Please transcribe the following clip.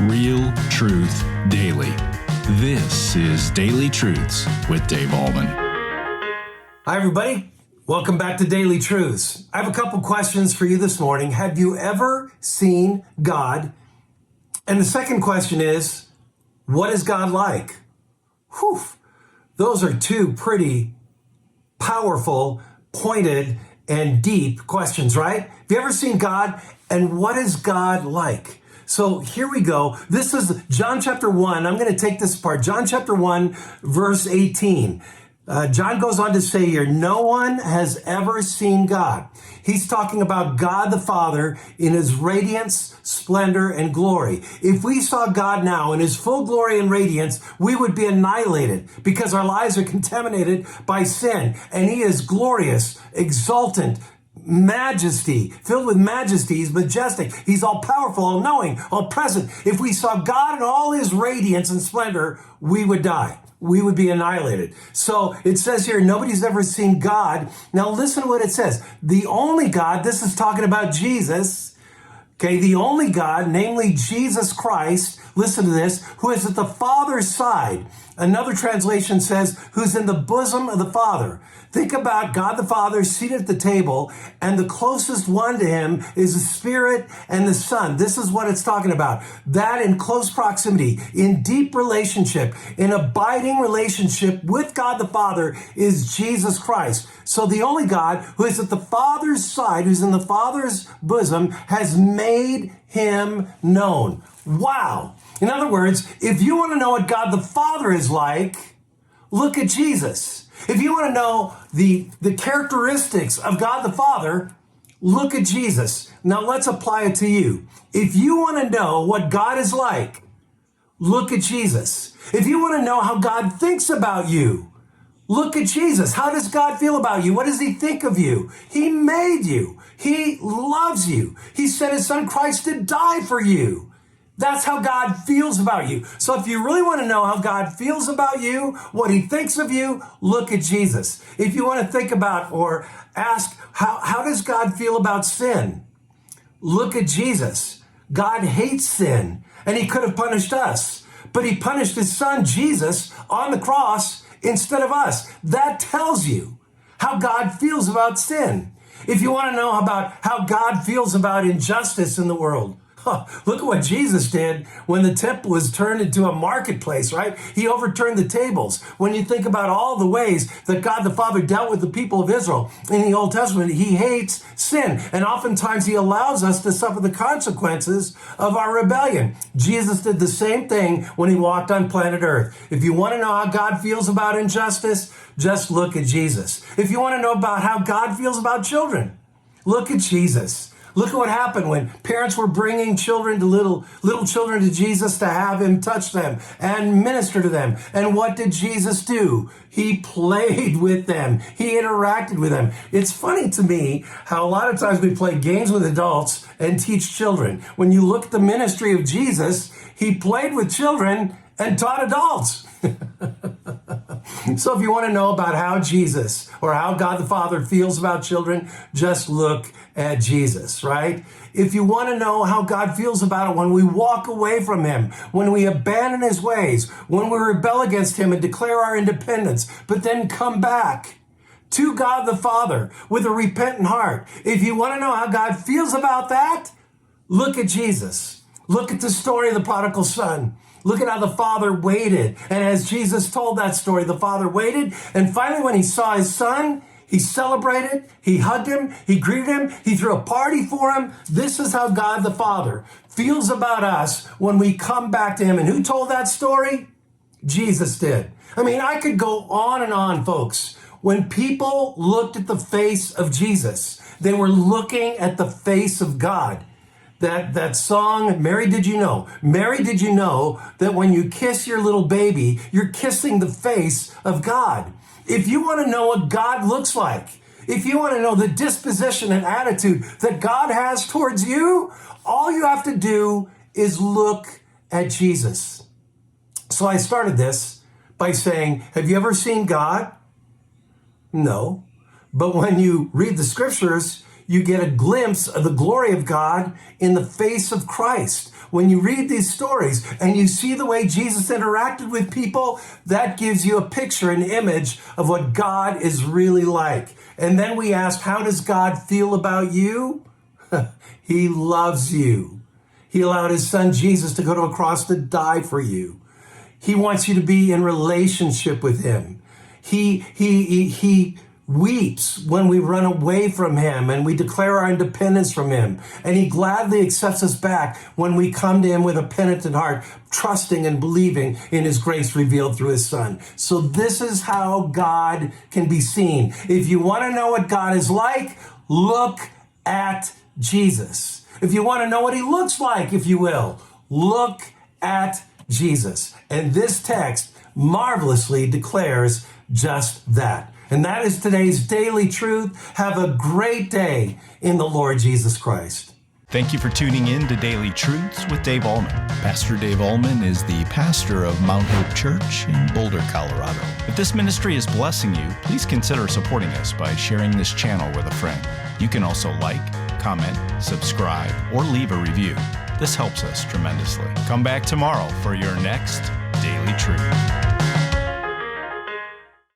Real Truth Daily. This is Daily Truths with Dave Ahlman. Hi, everybody. Welcome back to Daily Truths. I have a couple questions for you this morning. Have you ever seen God? And the second question is, what is God like? Whew. Those are two pretty powerful, pointed, and deep questions, right? Have you ever seen God? And what is God like? So here we go. This is John chapter 1. I'm going to take this apart. John chapter 1, verse 18. John goes on to say here, no one has ever seen God. He's talking about God the Father in his radiance, splendor, and glory. If we saw God now in his full glory and radiance, we would be annihilated because our lives are contaminated by sin. And he is glorious, exultant, majesty, filled with majesty. He's majestic. He's all powerful, all knowing, all present. If we saw God in all his radiance and splendor, we would die. We would be annihilated. So it says here, nobody's ever seen God. Now listen to what it says. The only God, this is talking about Jesus, okay, the only God, namely Jesus Christ, listen to this, who is at the Father's side. Another translation says, who's in the bosom of the Father. Think about God the Father seated at the table, and the closest one to him is the Spirit and the Son. This is what it's talking about. That in close proximity, in deep relationship, in abiding relationship with God the Father is Jesus Christ. So the only God who is at the Father's side, who's in the Father's bosom, has made him known. Wow. In other words, if you want to know what God the Father is like, look at Jesus. If you want to know the characteristics of God the Father, look at Jesus. Now let's apply it to you. If you want to know what God is like, look at Jesus. If you want to know how God thinks about you, look at Jesus. How does God feel about you? What does he think of you? He made you. He loves you. He sent his son Christ to die for you. That's how God feels about you. So if you really want to know how God feels about you, what he thinks of you, look at Jesus. If you want to think about or ask, how does God feel about sin? Look at Jesus. God hates sin, and he could have punished us, but he punished his son, Jesus, on the cross instead of us. That tells you how God feels about sin. If you want to know about how God feels about injustice in the world, look at what Jesus did when the temple was turned into a marketplace, right? He overturned the tables. When you think about all the ways that God the Father dealt with the people of Israel in the Old Testament, he hates sin. And oftentimes he allows us to suffer the consequences of our rebellion. Jesus did the same thing when he walked on planet Earth. If you want to know how God feels about injustice, just look at Jesus. If you want to know about how God feels about children, look at Jesus. Look at what happened when parents were bringing children to little children to Jesus to have him touch them and minister to them. And what did Jesus do? He played with them. He interacted with them. It's funny to me how a lot of times we play games with adults and teach children. When you look at the ministry of Jesus, he played with children and taught adults. So if you want to know about how Jesus or how God the Father feels about children, just look at Jesus, right? If you want to know how God feels about it when we walk away from him, when we abandon his ways, when we rebel against him and declare our independence, but then come back to God the Father with a repentant heart. If you want to know how God feels about that, look at Jesus. Look at the story of the prodigal son. Look at how the father waited. And as Jesus told that story, the father waited. And finally, when he saw his son, he celebrated, he hugged him, he greeted him, he threw a party for him. This is how God the Father feels about us when we come back to him. And who told that story? Jesus did. I mean, I could go on and on, folks. When people looked at the face of Jesus, they were looking at the face of God. That song, Mary, did you know? Mary, did you know that when you kiss your little baby, you're kissing the face of God? If you want to know what God looks like, if you want to know the disposition and attitude that God has towards you, all you have to do is look at Jesus. So I started this by saying, have you ever seen God? No. But when you read the scriptures, you get a glimpse of the glory of God in the face of Christ. When you read these stories and you see the way Jesus interacted with people, that gives you a picture, an image of what God is really like. And then we ask, how does God feel about you? He loves you. He allowed his son Jesus to go to a cross to die for you. He wants you to be in relationship with him. He weeps when we run away from him and we declare our independence from him. And he gladly accepts us back when we come to him with a penitent heart, trusting and believing in his grace revealed through his son. So this is how God can be seen. If you want to know what God is like, look at Jesus. If you want to know what he looks like, if you will, look at Jesus. And this text marvelously declares just that. And that is today's daily truth. Have a great day in the Lord Jesus Christ. Thank you for tuning in to Daily Truths with Dave Allman. Pastor Dave Allman is the pastor of Mount Hope Church in Boulder, Colorado. If this ministry is blessing you, please consider supporting us by sharing this channel with a friend. You can also like, comment, subscribe, or leave a review. This helps us tremendously. Come back tomorrow for your next Daily Truth.